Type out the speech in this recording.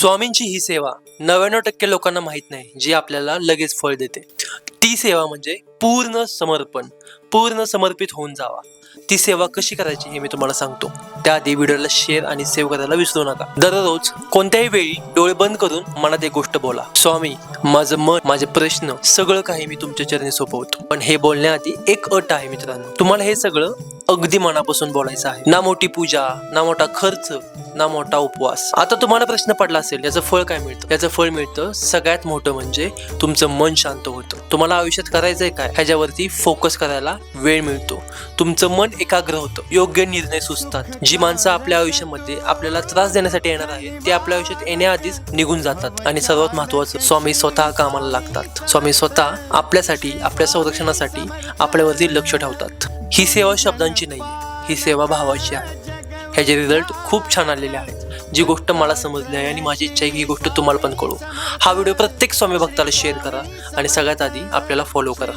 स्वामींची ही सेवा 99% लोकांना माहित नाही, जी आपल्याला लगेच फळ देते. ती सेवा म्हणजे पूर्ण समर्पण, पूर्ण समर्पित होऊन जावा. ती सेवा कशी करायची हे मी तुम्हाला सांगतो. त्याआधी व्हिडिओला शेअर आणि सेव्ह करायला विसरू नका. दररोज कोणत्याही वेळी डोळे बंद करून मनात एक गोष्ट बोला, स्वामी, माझं मन, माझे प्रश्न, सगळं काही मी तुमच्या चरणी सोपवतो. पण हे बोलण्याआधी एक अट आहे मित्रांनो, तुम्हाला हे सगळं अगदी मनापासून बोलायचं आहे. ना मोठी पूजा, ना मोठा खर्च, ना मोठा उपवास. आता तुम्हाला प्रश्न पडला असेल, याचं फळ काय मिळतं? याचं फळ मिळतं सगळ्यात मोठं म्हणजे तुमचं मन शांत होतं. तुम्हाला आयुष्यात करायचंय काय ह्याच्यावरती फोकस करायला वेळ मिळतो. तुमचं मन एकाग्र होतं, योग्य निर्णय सुचतात. जी माणसं आपल्या आयुष्यामध्ये आपल्याला त्रास देण्यासाठी येणार आहेत ते आपल्या आयुष्यात येण्याआधीच निघून जातात. आणि सर्वात महत्वाचं, स्वामी स्वतः कामाला लागतात. स्वामी स्वतः आपल्यासाठी, आपल्या संरक्षणासाठी आपल्यावरती लक्ष ठेवतात. ही सेवा शब्दांची नाहीये, ही सेवा भावाची आहे. ह्याचे रिझल्ट खूप छान आलेले आहेत. जी गोष्ट मला समजली आहे आणि माझी इच्छा आहे की ही गोष्ट तुम्हाला पण कळू. हा व्हिडिओ प्रत्येक स्वामी भक्ताला शेअर करा आणि सगळ्यात आधी आपल्याला फॉलो करा.